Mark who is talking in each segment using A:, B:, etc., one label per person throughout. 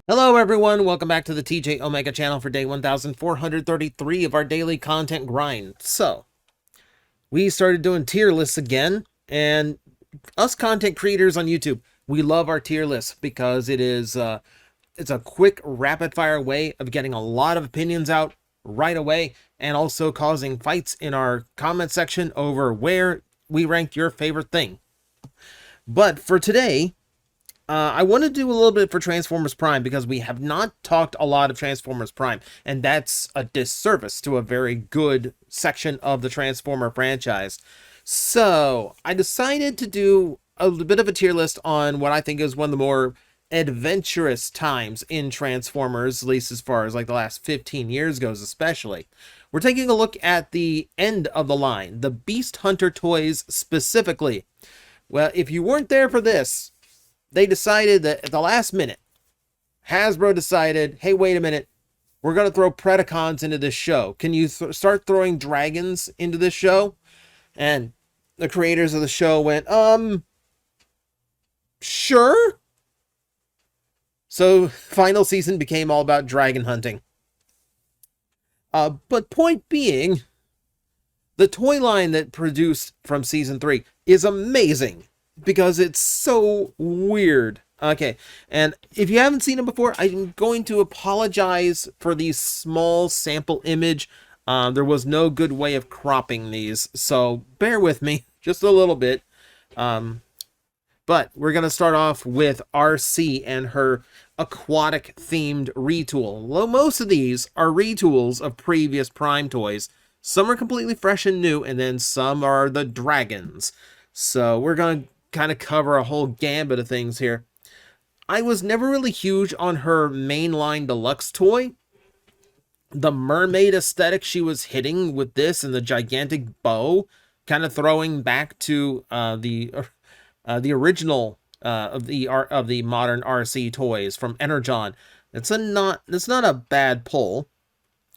A: Hello everyone, welcome back to the TJOmega channel for day 1433 of our daily content grind. So, we started doing tier lists again, and us content creators on YouTube, we love our tier lists because it's a quick, rapid-fire way of getting a lot of opinions out right away, and also causing fights in our comment section over where we ranked your favorite thing. But for today, I want to do a little bit for Transformers Prime because we have not talked a lot of Transformers Prime, and that's a disservice to a very good section of the Transformer franchise. So I decided to do a bit of a tier list on what I think is one of the more adventurous times in Transformers, at least as far as like the last 15 years goes especially. We're taking a look at the end of the line, the Beast Hunter toys specifically. Well, if you weren't there for this, they decided that at the last minute, Hasbro decided, hey, wait a minute, we're going to throw Predacons into this show. Can you start throwing dragons into this show? And the creators of the show went, sure. So final season became all about dragon hunting. But point being, the toy line that produced from season 3 is amazing because it's so weird. Okay, and if you haven't seen it before, I'm going to apologize for the small sample image. There was no good way of cropping these, so bear with me just a little bit. But we're going to start off with RC and her aquatic themed retool. Well, most of these are retools of previous Prime toys. Some are completely fresh and new, and then some are the dragons. So we're going to kind of cover a whole gambit of things here. I was never really huge on her mainline deluxe toy. The mermaid aesthetic she was hitting with this and the gigantic bow, kind of throwing back to the original of the modern RC toys from Energon. It's not a bad pull.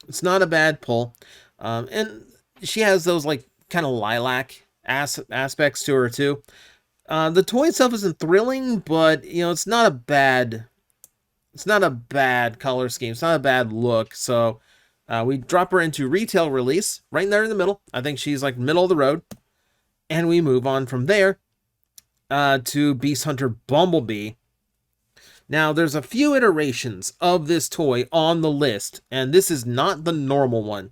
A: It's not a bad pull. And she has those like kind of lilac aspects to her too. The toy itself isn't thrilling, but you know, it's not a bad color scheme. It's not a bad look. So we drop her into retail release right there in the middle. I think she's like middle of the road, and we move on from there to Beast Hunter Bumblebee. Now, there's a few iterations of this toy on the list, and this is not the normal one.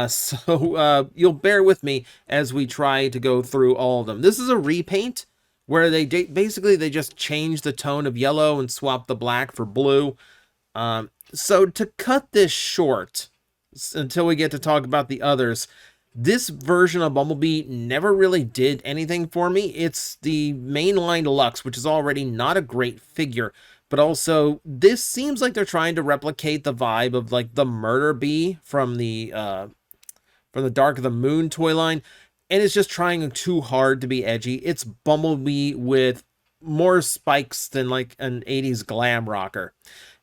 A: So you'll bear with me as we try to go through all of them. This is a repaint where they basically just change the tone of yellow and swap the black for blue. So to cut this short, until we get to talk about the others, this version of Bumblebee never really did anything for me. It's the mainline deluxe, which is already not a great figure, but also this seems like they're trying to replicate the vibe of like the Murder Bee from the Dark of the Moon toy line, and it's just trying too hard to be edgy. It's Bumblebee with more spikes than like an 80s glam rocker.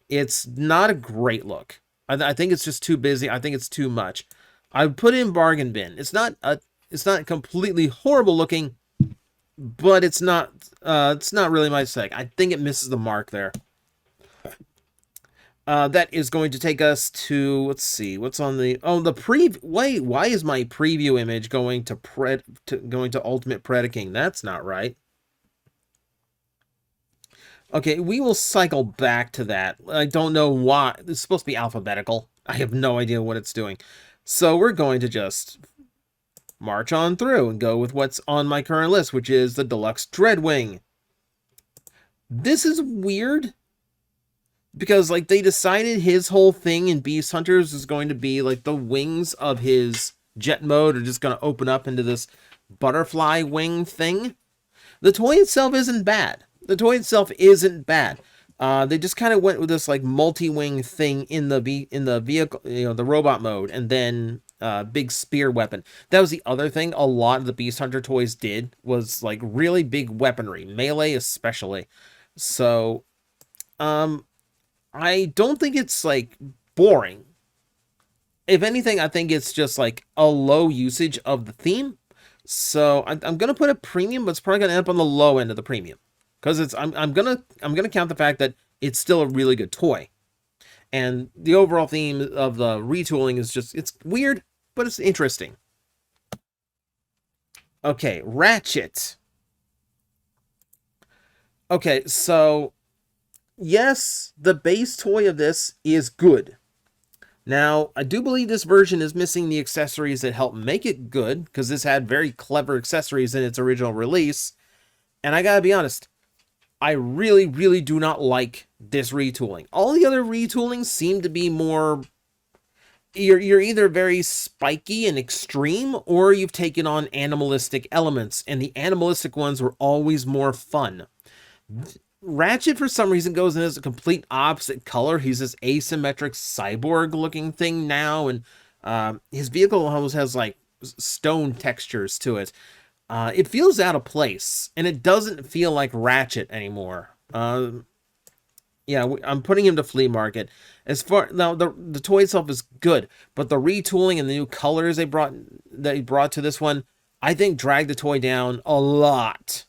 A: It's not a great look. I think it's just too busy. I think it's too much. I would put it in bargain bin. It's not completely horrible looking, but it's not really my aesthetic. I think it misses the mark there. That is going to take us to, let's see, what's on the, wait, why is my preview image going to Ultimate Predacons? That's not right. Okay, we will cycle back to that. I don't know why. It's supposed to be alphabetical. I have no idea what it's doing. So we're going to just march on through and go with what's on my current list, which is the Deluxe Dreadwing. This is weird because like they decided his whole thing in Beast Hunters is going to be like the wings of his jet mode are just going to open up into this butterfly wing thing. The toy itself isn't bad. They just kind of went with this like multi-wing thing in the vehicle, you know, the robot mode, and then big spear weapon. That was the other thing a lot of the Beast Hunter toys did, was like really big weaponry, melee especially. So I don't think it's like boring. If anything, I think it's just like a low usage of the theme. So I'm gonna put a premium, but it's probably gonna end up on the low end of the premium. Because I'm gonna count the fact that it's still a really good toy. And the overall theme of the retooling is just, it's weird, but it's interesting. Okay, Ratchet. Okay, so yes, the base toy of this is good. Now, I do believe this version is missing the accessories that help make it good, because this had very clever accessories in its original release. And I gotta be honest, I really, really do not like this retooling. All the other retoolings seem to be more... You're either very spiky and extreme, or you've taken on animalistic elements, and the animalistic ones were always more fun. Ratchet, for some reason, goes in as a complete opposite color. He's this asymmetric cyborg-looking thing now, and his vehicle almost has, like, stone textures to it. It feels out of place, and it doesn't feel like Ratchet anymore. Yeah, I'm putting him to flea market. As far now, the toy itself is good, but the retooling and the new colors they brought to this one, I think dragged the toy down a lot,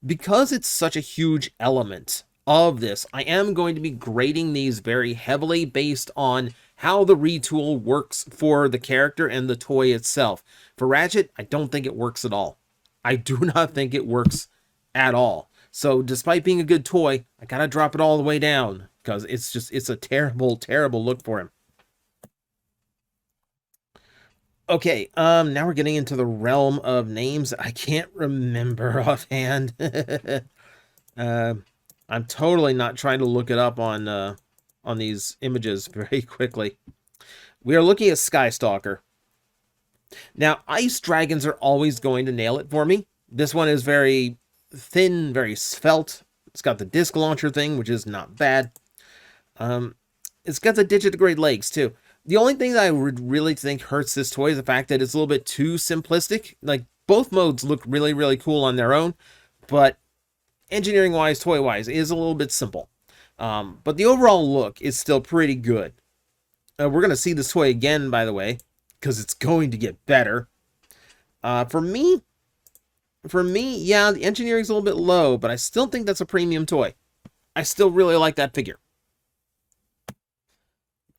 A: because it's such a huge element of this. I am going to be grading these very heavily based on how the retool works for the character and the toy itself. For Ratchet, I don't think it works at all. I do not think it works at all. So despite being a good toy, I gotta drop it all the way down, because it's a terrible, terrible look for him. Okay, now we're getting into the realm of names I can't remember offhand. I'm totally not trying to look it up on these images very quickly. We are looking at Skystalker. Now, ice dragons are always going to nail it for me. This one is very thin, very svelte. It's got the disc launcher thing, which is not bad. It's got the digitigrade legs, too. The only thing that I would really think hurts this toy is the fact that it's a little bit too simplistic. Like, both modes look really, really cool on their own, but engineering-wise, toy-wise, it is a little bit simple. But the overall look is still pretty good. We're going to see this toy again, by the way, because it's going to get better. For me, yeah, the engineering's a little bit low, but I still think that's a premium toy. I still really like that figure.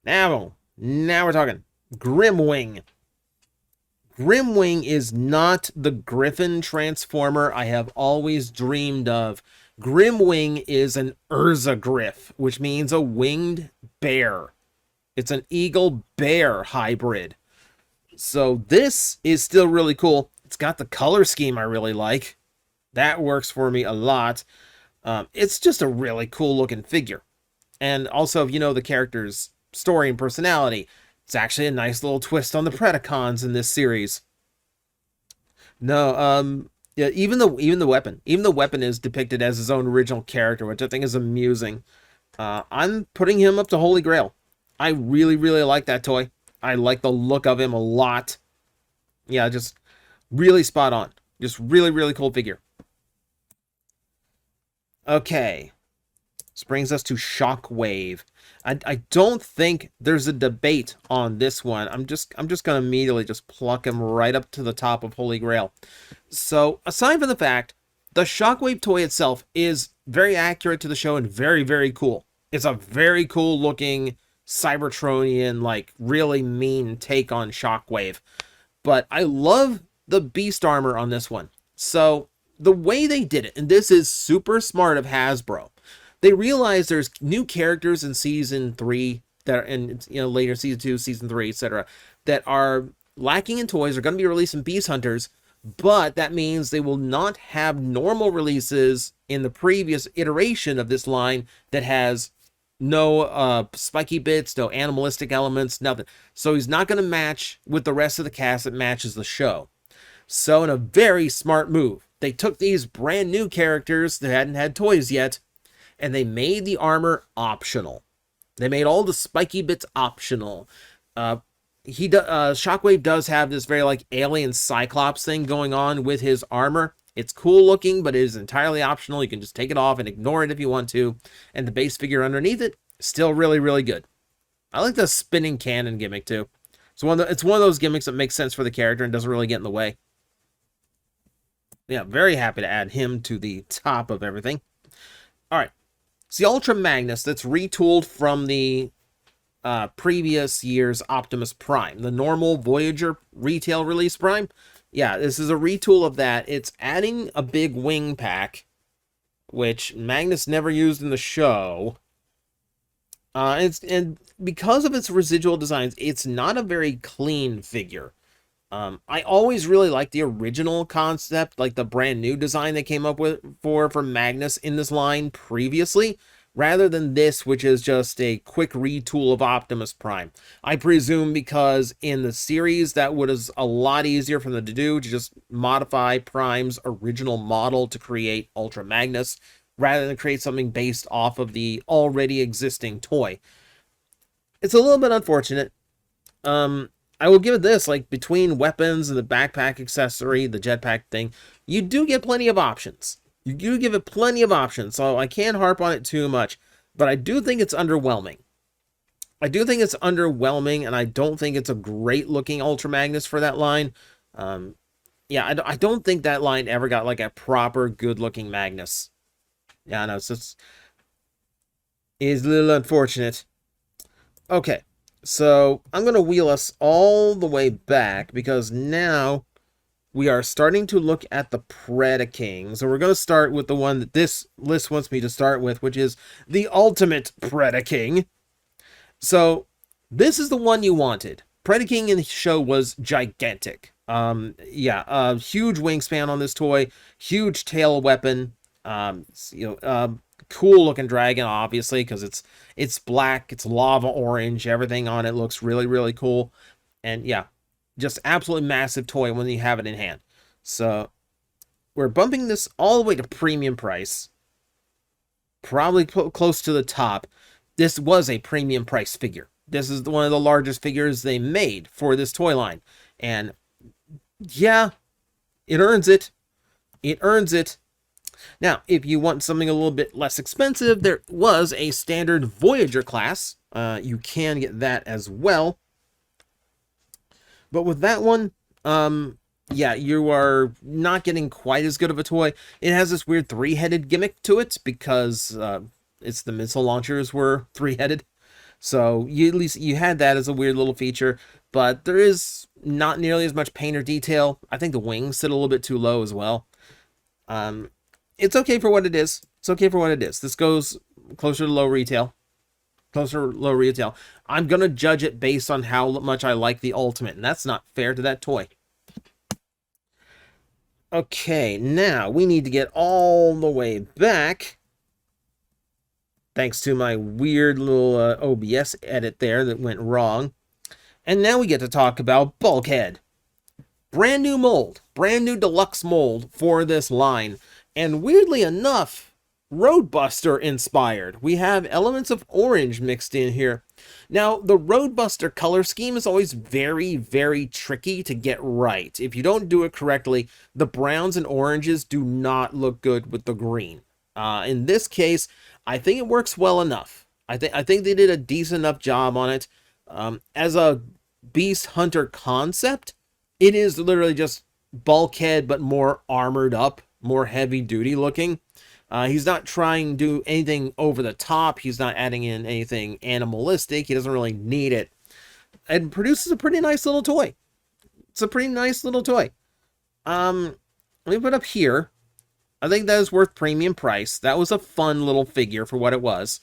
A: Now we're talking Grimwing. Grimwing is not the Griffin Transformer I have always dreamed of. Grimwing is an Urzagriff, which means a winged bear. It's an eagle-bear hybrid. So this is still really cool. It's got the color scheme I really like. That works for me a lot. It's just a really cool-looking figure. And also, if you know the character's story and personality, it's actually a nice little twist on the Predacons in this series. No, yeah, even the weapon is depicted as his own original character, which I think is amusing. I'm putting him up to Holy Grail. I really, really like that toy. I like the look of him a lot. Yeah, just really spot on. Just really, really cool figure. Okay. This brings us to Shockwave. I don't think there's a debate on this one. I'm just gonna immediately just pluck him right up to the top of Holy Grail. So aside from the fact, the Shockwave toy itself is very accurate to the show and very, very cool. It's a very cool looking Cybertronian, like really mean take on Shockwave. But I love the beast armor on this one. So the way they did it, and this is super smart of Hasbro, they realized there's new characters in season 3 that are in, you know, later season 2, season 3, etc., that are lacking in toys. Are going to be released in Beast Hunters, but that means they will not have normal releases in the previous iteration of this line that has no spiky bits, no animalistic elements, nothing. So he's not going to match with the rest of the cast that matches the show. So in a very smart move, they took these brand new characters that hadn't had toys yet, and they made the armor optional. They made all the spiky bits optional. Shockwave does have this very like alien Cyclops thing going on with his armor. It's cool looking, but it is entirely optional. You can just take it off and ignore it if you want to. And the base figure underneath it, still really, really good. I like the spinning cannon gimmick too. So it's one of those gimmicks that makes sense for the character and doesn't really get in the way. Yeah, very happy to add him to the top of everything. All right. It's the Ultra Magnus that's retooled from the previous year's Optimus Prime, the normal Voyager retail release Prime. Yeah, this is a retool of that. It's adding a big wing pack, which Magnus never used in the show. And because of its residual designs, it's not a very clean figure. I always really liked the original concept, like the brand new design they came up with for Magnus in this line previously, rather than this, which is just a quick retool of Optimus Prime. I presume because in the series that was a lot easier for them to do, to just modify Prime's original model to create Ultra Magnus, rather than create something based off of the already existing toy. It's a little bit unfortunate. I will give it this, like, between weapons and the backpack accessory, the jetpack thing, you do get plenty of options. You do give it plenty of options, so I can't harp on it too much, but I do think it's underwhelming. I do think it's underwhelming, and I don't think it's a great-looking Ultra Magnus for that line. Yeah, I don't think that line ever got, like, a proper, good-looking Magnus. Yeah, I know, it's just... It's a little unfortunate. Okay. So I'm going to wheel us all the way back because now we are starting to look at the Predacons. So we're going to start with the one that this list wants me to start with, which is the Ultimate Predacon. So this is the one you wanted. Predacon in the show was gigantic. Yeah, huge wingspan on this toy, huge tail weapon. Cool looking dragon, obviously, because it's black, it's lava orange, everything on it looks really, really cool. And yeah, just absolutely massive toy when you have it in hand. So we're bumping this all the way to premium price, probably close to the top. This was a premium price figure. This is one of the largest figures they made for this toy line. And yeah, it earns it. It earns it. Now, if you want something a little bit less expensive, there was a standard Voyager class. You can get that as well. But with that one, yeah, you are not getting quite as good of a toy. It has this weird three-headed gimmick to it because it's the missile launchers were three-headed. So at least you had that as a weird little feature. But there is not nearly as much paint or detail. I think the wings sit a little bit too low as well. It's okay for what it is. It's okay for what it is. This goes closer to low retail. Closer to low retail. I'm going to judge it based on how much I like the Ultimate, and that's not fair to that toy. Okay, now we need to get all the way back. Thanks to my weird little OBS edit there that went wrong. And now we get to talk about Bulkhead. Brand new mold. Brand new deluxe mold for this line. And weirdly enough, Roadbuster inspired. We have elements of orange mixed in here. Now, the Roadbuster color scheme is always very, very tricky to get right. If you don't do it correctly, the browns and oranges do not look good with the green. In this case, I think it works well enough. I think they did a decent enough job on it. As a Beast Hunter concept, it is literally just Bulkhead, but more armored up, more heavy duty looking. He's not trying to do anything over the top. He's not adding in anything animalistic. He doesn't really need it. And produces a pretty nice little toy. It's a pretty nice little toy. Let me put up here. I think that is worth premium price. That was a fun little figure for what it was.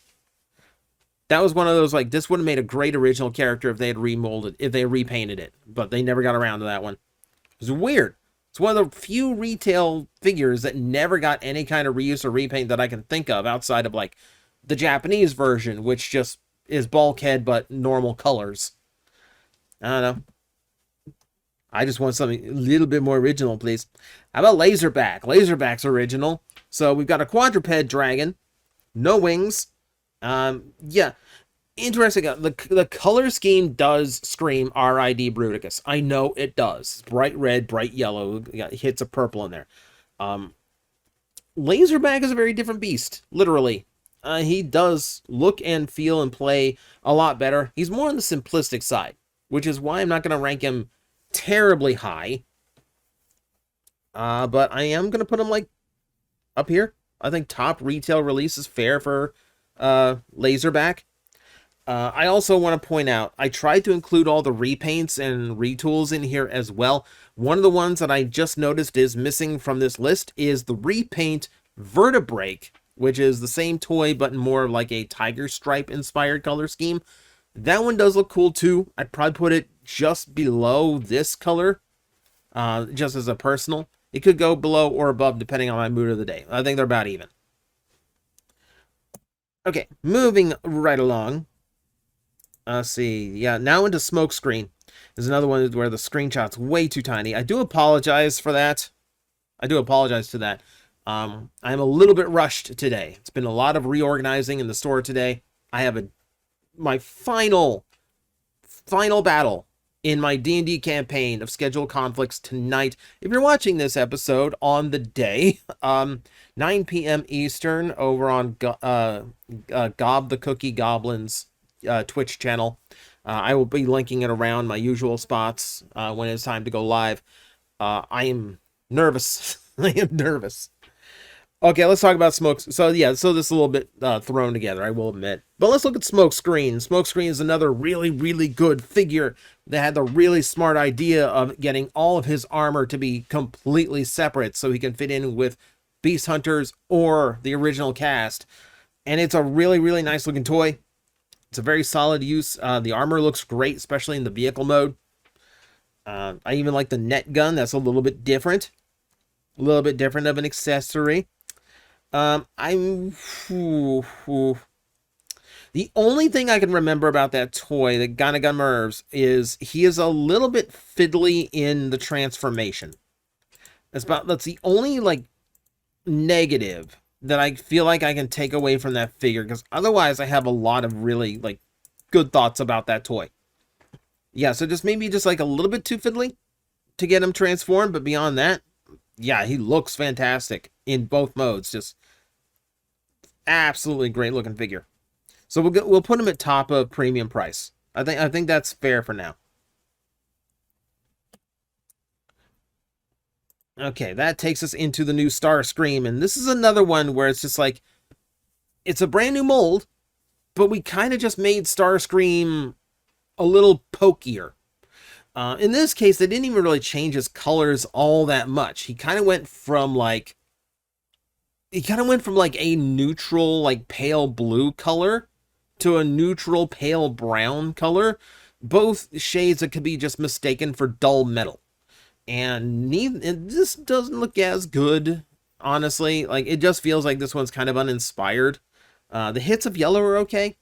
A: That was one of those, like, this would have made a great original character if they had remolded, if they repainted it. But they never got around to that one. It was weird. It's one of the few retail figures that never got any kind of reuse or repaint that I can think of outside of, like, the Japanese version, which just is Bulkhead but normal colors. I don't know. I just want something a little bit more original, please. How about Laserback? Laserback's original. So we've got a quadruped dragon. No wings. Yeah. Interesting. The color scheme does scream R.I.D. Bruticus. I know it does. Bright red, bright yellow. Got hits of purple in there. Laserback is a very different beast. Literally. He does look and feel and play a lot better. He's more on the simplistic side, which is why I'm not going to rank him terribly high. But I am going to put him, like, up here. I think top retail release is fair for Laserback. I also want to point out, I tried to include all the repaints and retools in here as well. One of the ones that I just noticed is missing from this list is the repaint Vertebrake, which is the same toy but more like a tiger stripe inspired color scheme. That one does look cool too. I'd probably put it just below this color, just as a personal. It could go below or above depending on my mood of the day. I think they're about even. Okay, moving right along. Let's see. Yeah, now into Smokescreen. There's another one where the screenshot's way too tiny. I do apologize for that. I do apologize to that. I'm a little bit rushed today. It's been a lot of reorganizing in the store today. I have my final battle in my D&D campaign of scheduled conflicts tonight. If you're watching this episode on the day, 9 p.m. Eastern over on Gob the Cookie Goblin's Twitch channel. I will be linking it around my usual spots when it's time to go live. I am nervous. I am nervous. Okay, let's talk about Smoke. So yeah, so this is a little bit thrown together, I will admit. But let's look at Smokescreen. Smokescreen is another really, really good figure that had the really smart idea of getting all of his armor to be completely separate so he can fit in with Beast Hunters or the original cast. And it's a really, really nice looking toy. It's a very solid use. The armor looks great, especially in the vehicle mode. I even like the net gun. That's a little bit different. A little bit different of an accessory. The only thing I can remember about that toy that kind of got nerves is he is a little bit fiddly in the transformation. That's the only like negative that I feel like I can take away from that figure, because otherwise I have a lot of really like good thoughts about that toy. Yeah, so maybe like a little bit too fiddly to get him transformed, but beyond that, yeah, he looks fantastic in both modes. Just absolutely great looking figure. So we'll put him at top of premium price. I think that's fair for now. Okay, that takes us into the new Starscream, and this is another one where it's just like, it's a brand new mold, but we kind of just made Starscream a little pokier. In this case, they didn't even really change his colors all that much. He kind of went from like a neutral, like pale blue color to a neutral pale brown color. Both shades that could be just mistaken for dull metal. And this doesn't look as good, honestly. Like, it just feels like this one's kind of uninspired. The hits of yellow are okay.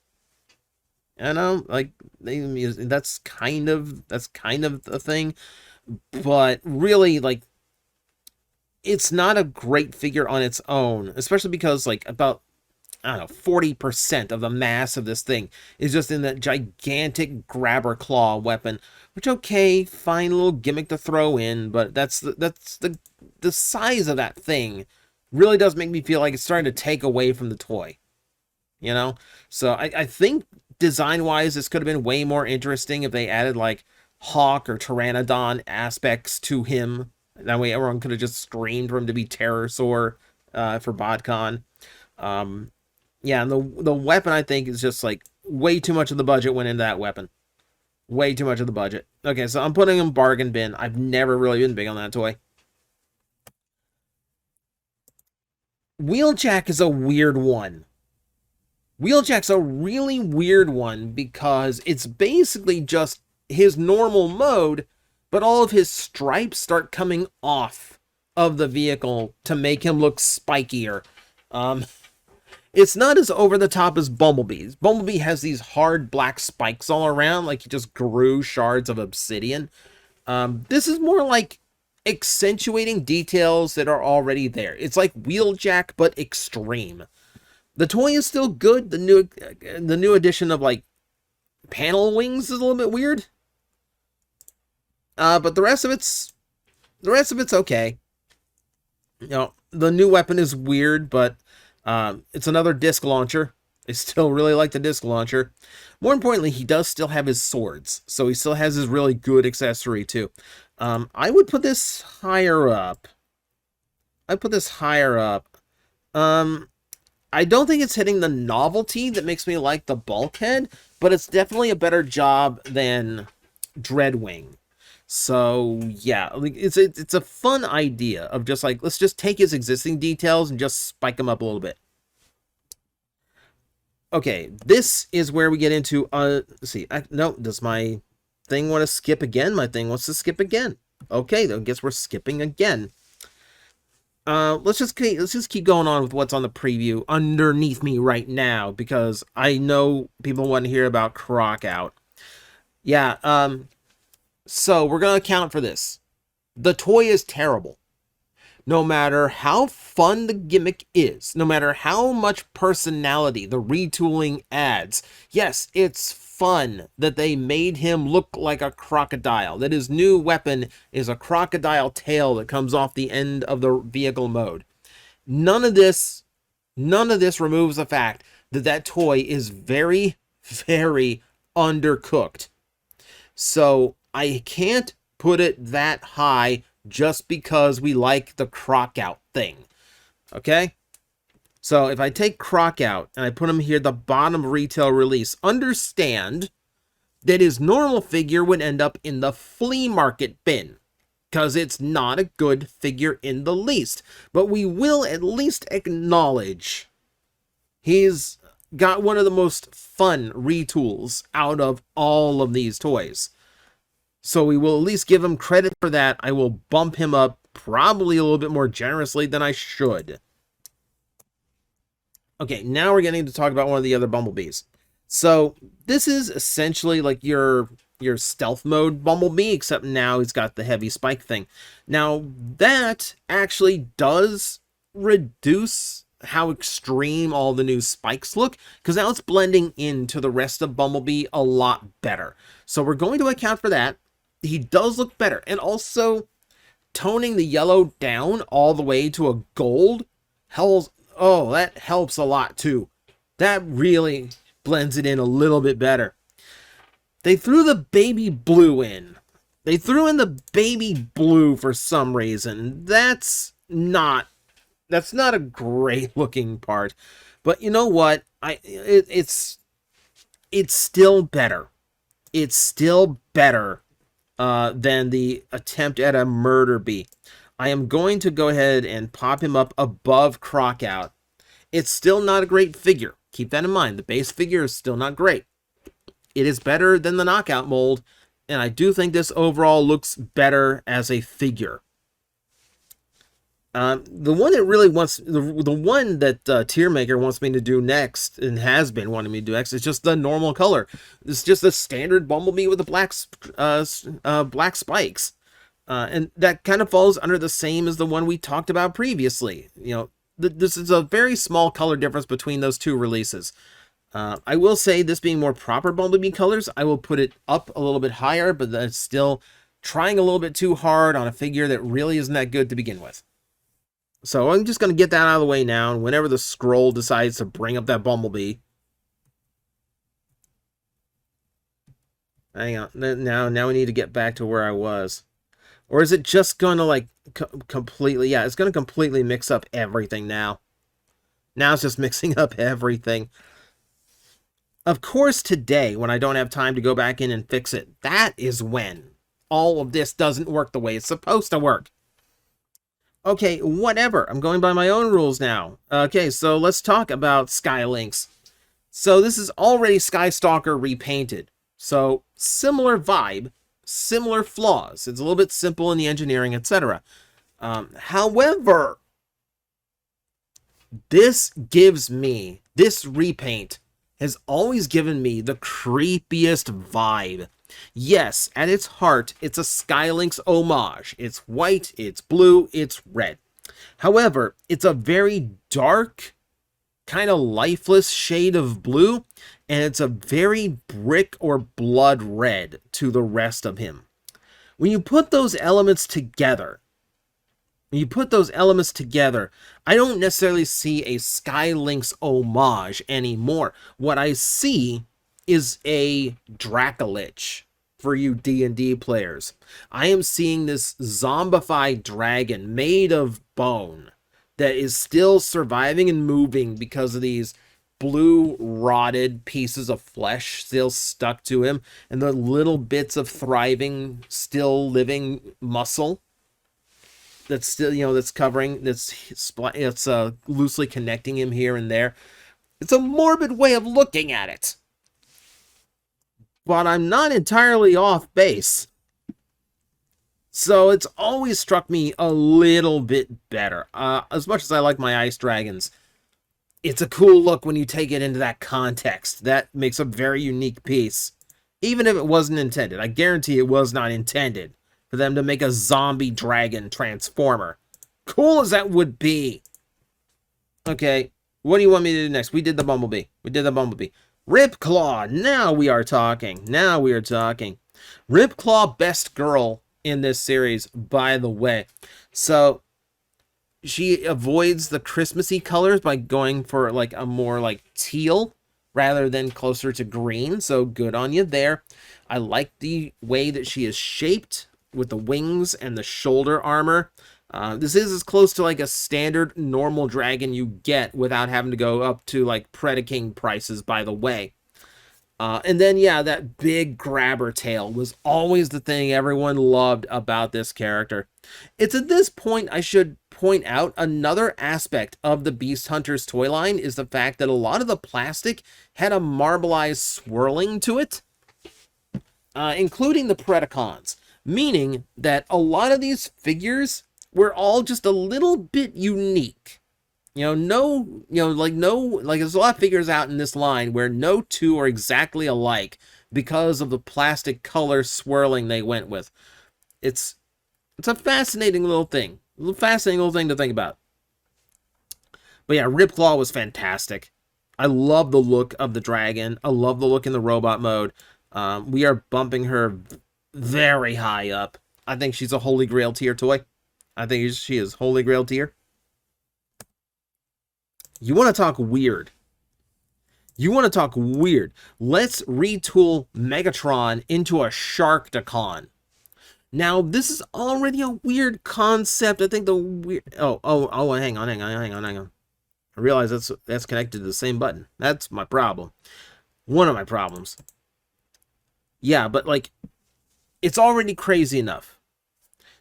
A: You know, like that's kind of the thing, but really, like, it's not a great figure on its own, especially because like about, I don't know, 40% of the mass of this thing is just in that gigantic grabber claw weapon, which, okay, fine little gimmick to throw in, but that's the size of that thing really does make me feel like it's starting to take away from the toy, you know? So I think design-wise, this could have been way more interesting if they added like Hawk or Pteranodon aspects to him. That way everyone could have just screamed for him to be Terrorsaur for BotCon. Yeah, and the weapon, I think, is just like way too much of the budget went into that weapon. Way too much of the budget. Okay, so I'm putting him bargain bin. I've never really been big on that toy. Wheeljack is a weird one. Wheeljack's a really weird one because it's basically just his normal mode, but all of his stripes start coming off of the vehicle to make him look spikier. It's not as over the top as Bumblebee's. Bumblebee has these hard black spikes all around, like he just grew shards of obsidian. This is more like accentuating details that are already there. It's like Wheeljack, but extreme. The toy is still good. The new addition of like panel wings is a little bit weird. But the rest of it's okay. You know, the new weapon is weird, but it's another disc launcher. I still really like the disc launcher. More importantly, he does still have his swords, so he still has his really good accessory too. I would put this higher up. I'd put this higher up. I don't think it's hitting the novelty that makes me like the bulkhead, but it's definitely a better job than Dreadwing. So yeah, like it's a fun idea of just like, let's just take his existing details and just spike them up a little bit. Okay, this is where we get into let's see. No, does my thing want to skip again? My thing wants to skip again. Okay, then I guess we're skipping again. Let's just keep going on with what's on the preview underneath me right now, because I know people want to hear about Crockout. Yeah, so we're gonna account for this. The toy is terrible. No matter how fun the gimmick is, no matter how much personality the retooling adds, yes, it's fun that they made him look like a crocodile, that his new weapon is a crocodile tail that comes off the end of the vehicle mode. None of this removes the fact that that toy is very, very undercooked. So I can't put it that high just because we like the Crockout thing. Okay? So if I take Crockout and I put him here at the bottom of retail release, understand that his normal figure would end up in the flea market bin, because it's not a good figure in the least. But we will at least acknowledge he's got one of the most fun retools out of all of these toys. So we will at least give him credit for that. I will bump him up probably a little bit more generously than I should. Okay, now we're getting to talk about one of the other Bumblebees. So this is essentially like your stealth mode Bumblebee, except now he's got the heavy spike thing. Now that actually does reduce how extreme all the new spikes look, because now it's blending into the rest of Bumblebee a lot better. So we're going to account for that. He does look better, and also toning the yellow down all the way to a gold that helps a lot too. That really blends it in a little bit better. They threw the baby blue in. They threw in the baby blue for some reason. That's not a great looking part, but you know what? It's still better. It's still better than the attempt at a murder bee. I am going to go ahead and pop him up above Crockout. It's still not a great figure. Keep that in mind. The base figure is still not great. It is better than the knockout mold, and I do think this overall looks better as a figure. The one that really wants, the one that TJOmega wants me to do next, and has been wanting me to do next, is just the normal color. It's just the standard Bumblebee with the black spikes. And that kind of falls under the same as the one we talked about previously. You know, this is a very small color difference between those two releases. I will say, this being more proper Bumblebee colors, I will put it up a little bit higher, but that's still trying a little bit too hard on a figure that really isn't that good to begin with. So I'm just going to get that out of the way now, and whenever the scroll decides to bring up that Bumblebee. Hang on, now we need to get back to where I was. Or is it just going to, like, completely... Yeah, it's going to completely mix up everything now. Now it's just mixing up everything. Of course, today, when I don't have time to go back in and fix it, that is when all of this doesn't work the way it's supposed to work. Okay, whatever. I'm going by my own rules now. Okay, so let's talk about Skylinks. So this is already Skystalker repainted. So similar vibe, similar flaws. It's a little bit simple in the engineering, etc. However, this repaint has always given me the creepiest vibe. Yes, at its heart, it's a Skylinks homage. It's white, it's blue, it's red. However, it's a very dark, kind of lifeless shade of blue, and it's a very brick or blood red to the rest of him. When you put those elements together, I don't necessarily see a Skylinks homage anymore. What I see is a Dracolich for you D&D players. I am seeing this zombified dragon made of bone that is still surviving and moving because of these blue rotted pieces of flesh still stuck to him and the little bits of thriving, still living muscle that's still, that's covering, it's loosely connecting him here and there. It's a morbid way of looking at it, but I'm not entirely off base. So it's always struck me a little bit better. As much as I like my ice dragons, it's a cool look when you take it into that context. That makes a very unique piece. Even if it wasn't intended. I guarantee it was not intended for them to make a zombie dragon transformer. Cool as that would be. Okay, what do you want me to do next? We did the Bumblebee. Ripclaw, now we are talking. Ripclaw, best girl in this series, by the way. So she avoids the Christmassy colors by going for like a more like teal rather than closer to green. So good on you there. I like the way that she is shaped with the wings and the shoulder armor. This is as close to like a standard normal dragon you get without having to go up to like Predacon prices, by the way. And then, yeah, that big grabber tail was always the thing everyone loved about this character. It's at this point I should point out another aspect of the Beast Hunters toy line is the fact that a lot of the plastic had a marbleized swirling to it, including the Predacons, meaning that a lot of these figures were all just a little bit unique. There's a lot of figures out in this line where no two are exactly alike because of the plastic color swirling they went with. It's a fascinating little thing. To think about. But yeah, Ripclaw was fantastic. I love the look of the dragon. I love the look in the robot mode. We are bumping her very high up. I think she's a Holy Grail tier toy. I think she is Holy Grail tier. You want to talk weird? Let's retool Megatron into a Sharkdacon. Now, this is already a weird concept. I think the weird... Oh, hang on. I realize that's connected to the same button. That's my problem. One of my problems. Yeah, but, like, it's already crazy enough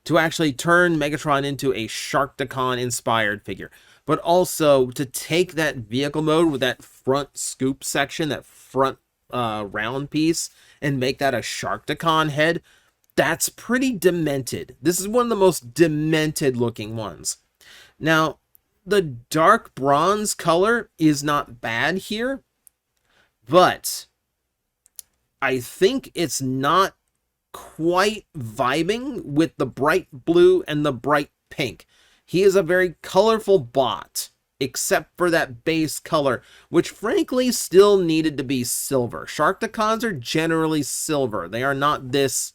A: to actually turn Megatron into a Sharkdacon-inspired figure. But also to take that vehicle mode with that front scoop section, that front round piece, and make that a Sharkdacon head, that's pretty demented. This is one of the most demented looking ones. Now, the dark bronze color is not bad here, but I think it's not quite vibing with the bright blue and the bright pink. He is a very colorful bot, except for that base color, which frankly still needed to be silver. Sharkdacons are generally silver. They are not this,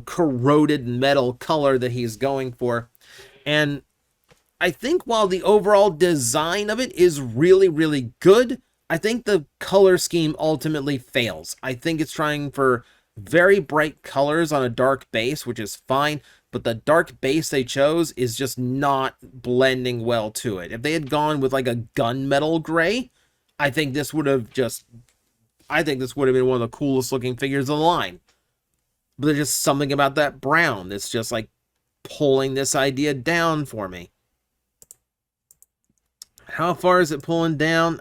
A: corroded metal color that he's going for. And I think while the overall design of it is really, really good, I think the color scheme ultimately fails. I think it's trying for very bright colors on a dark base, which is fine. But the dark base they chose is just not blending well to it. If they had gone with like a gunmetal gray, I think this would have been one of the coolest looking figures of the line. But there's just something about that brown that's just like pulling this idea down for me. How far is it pulling down?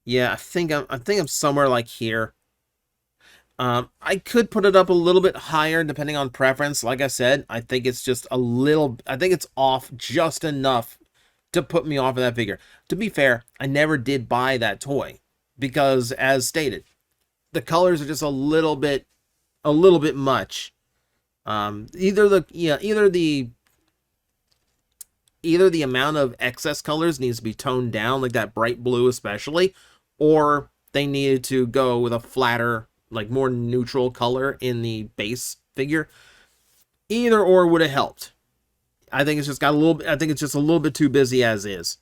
A: Yeah, I think I'm somewhere like here. I could put it up a little bit higher depending on preference. Like I said, I think it's off just enough to put me off of that figure. To be fair, I never did buy that toy because, as stated, the colors are just a little bit much. Either the amount of excess colors needs to be toned down, like that bright blue especially, or they needed to go with a flatter, like more neutral color in the base figure. Either or would have helped. I think it's just a little bit too busy as is.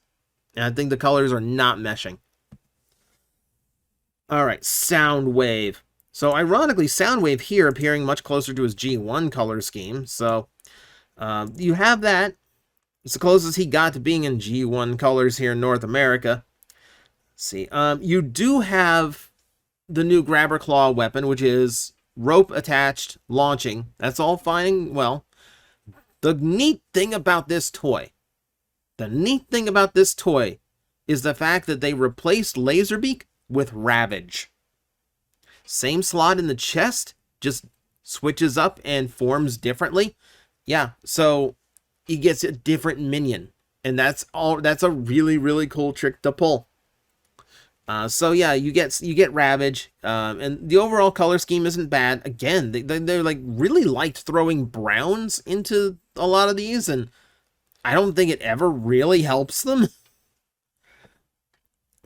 A: And I think the colors are not meshing. Alright, Soundwave. So ironically, Soundwave here appearing much closer to his G1 color scheme. So you have that. It's the closest he got to being in G1 colors here in North America. Let's see, you do have the new grabber claw weapon, which is rope attached launching. That's all fine and well. The neat thing about this toy, is the fact that they replaced Laserbeak with Ravage. Same slot in the chest, just switches up and forms differently. Yeah, so he gets a different minion, and that's a really, really cool trick to pull. So yeah, you get Ravage, and the overall color scheme isn't bad. Again, they're like really liked throwing browns into a lot of these, and I don't think it ever really helps them.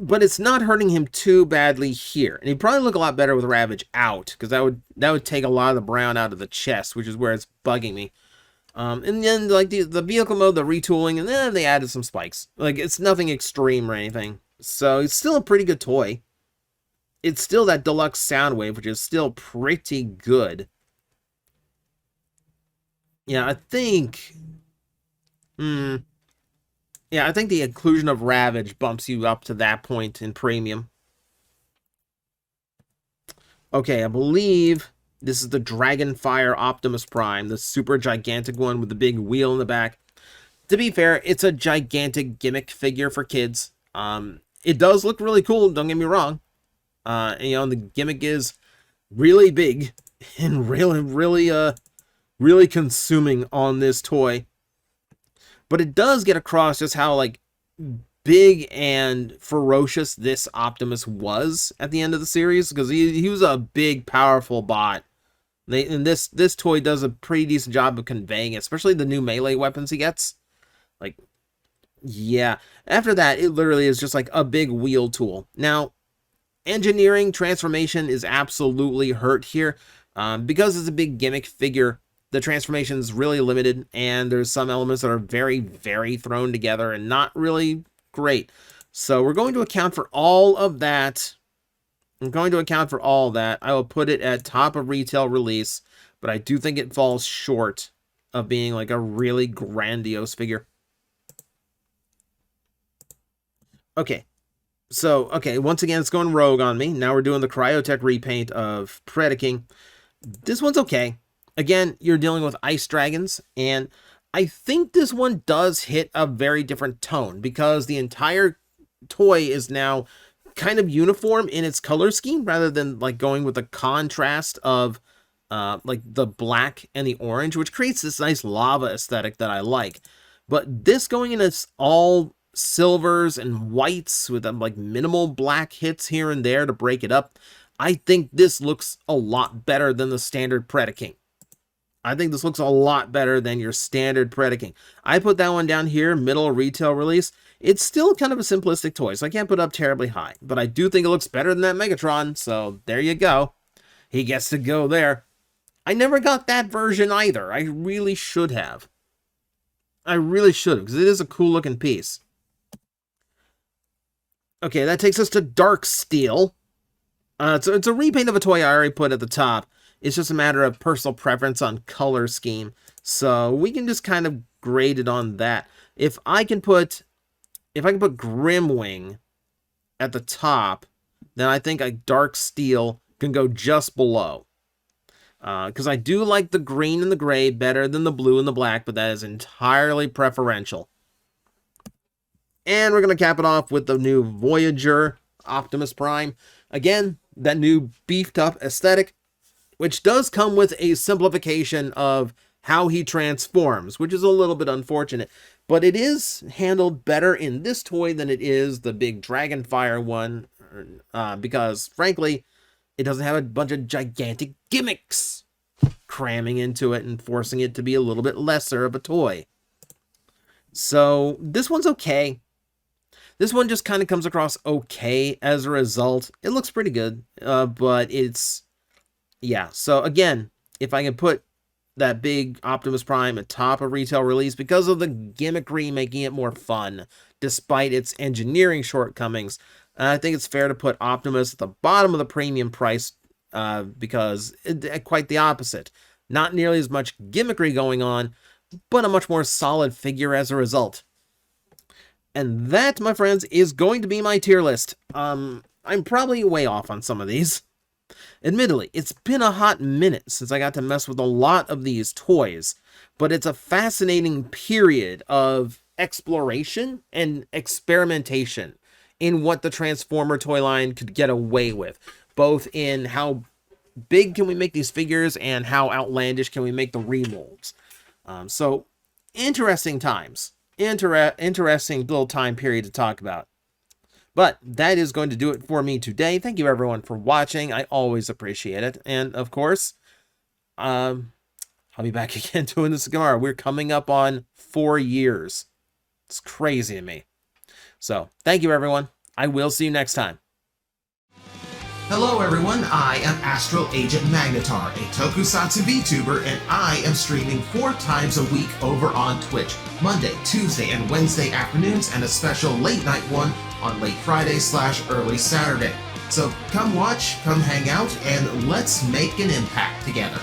A: But it's not hurting him too badly here, and he'd probably look a lot better with Ravage out, because that would take a lot of the brown out of the chest, which is where it's bugging me. And then like the vehicle mode, the retooling, and then they added some spikes. Like, it's nothing extreme or anything. So it's still a pretty good toy. It's still that Deluxe Soundwave, which is still pretty good. Yeah, I think... Yeah, I think the inclusion of Ravage bumps you up to that point in premium. Okay, I believe this is the Dragonfire Optimus Prime, the super gigantic one with the big wheel in the back. To be fair, it's a gigantic gimmick figure for kids. It does look really cool, don't get me wrong. You know, the gimmick is really big and really consuming on this toy. But it does get across just how, like, big and ferocious this Optimus was at the end of the series, because he was a big, powerful bot. And this toy does a pretty decent job of conveying it, especially the new melee weapons he gets. Like, yeah. After that, it literally is just like a big wheel tool. Now, engineering transformation is absolutely hurt here. Because it's a big gimmick figure, the transformation is really limited, and there's some elements that are very, very thrown together and not really great. So we're going to account for all of that. I will put it at top of retail release, but I do think it falls short of being like a really grandiose figure. Okay. So, once again, it's going rogue on me. Now we're doing the Cryotech repaint of Predacons. This one's okay. Again, you're dealing with ice dragons, and I think this one does hit a very different tone, because the entire toy is now kind of uniform in its color scheme, rather than like going with the contrast of like the black and the orange, which creates this nice lava aesthetic that I like. But this going in as all silvers and whites with like minimal black hits here and there to break it up, I think this looks a lot better than the standard Predacons. I think this looks a lot better than your standard Predacons. I put that one down here, middle retail release. It's still kind of a simplistic toy, so I can't put it up terribly high. But I do think it looks better than that Megatron, so there you go. He gets to go there. I never got that version either. I really should have. Because it is a cool looking piece. Okay, that takes us to Dark Steel. It's a repaint of a toy I already put at the top. It's just a matter of personal preference on color scheme. So we can just kind of grade it on that. If I can put Grimwing at the top, then I think a Dark Steel can go just below. Because I do like the green and the gray better than the blue and the black, but that is entirely preferential. And we're going to cap it off with the new Voyager Optimus Prime. Again, that new beefed up aesthetic, which does come with a simplification of how he transforms, which is a little bit unfortunate. But it is handled better in this toy than it is the big Dragonfire one, because, frankly, it doesn't have a bunch of gigantic gimmicks cramming into it and forcing it to be a little bit lesser of a toy. So, this one's okay. This one just kind of comes across okay as a result. It looks pretty good, but it's... Yeah, so again, if I can put that big Optimus Prime at top of retail release because of the gimmickry making it more fun, despite its engineering shortcomings, I think it's fair to put Optimus at the bottom of the premium price because quite the opposite. Not nearly as much gimmickry going on, but a much more solid figure as a result. And that, my friends, is going to be my tier list. I'm probably way off on some of these. Admittedly, it's been a hot minute since I got to mess with a lot of these toys, but it's a fascinating period of exploration and experimentation in what the Transformer toy line could get away with, both in how big can we make these figures and how outlandish can we make the remolds. So, interesting times. Interesting little time period to talk about. But that is going to do it for me today. Thank you everyone for watching. I always appreciate it. And of course, I'll be back again doing this tomorrow. We're coming up on 4 years. It's crazy to me. So thank you everyone. I will see you next time.
B: Hello everyone, I am Astral Agent Magnetar, a Tokusatsu VTuber, and I am streaming 4 times a week over on Twitch, Monday, Tuesday, and Wednesday afternoons, and a special late night one on late Friday/early Saturday. So come watch, come hang out, and let's make an impact together.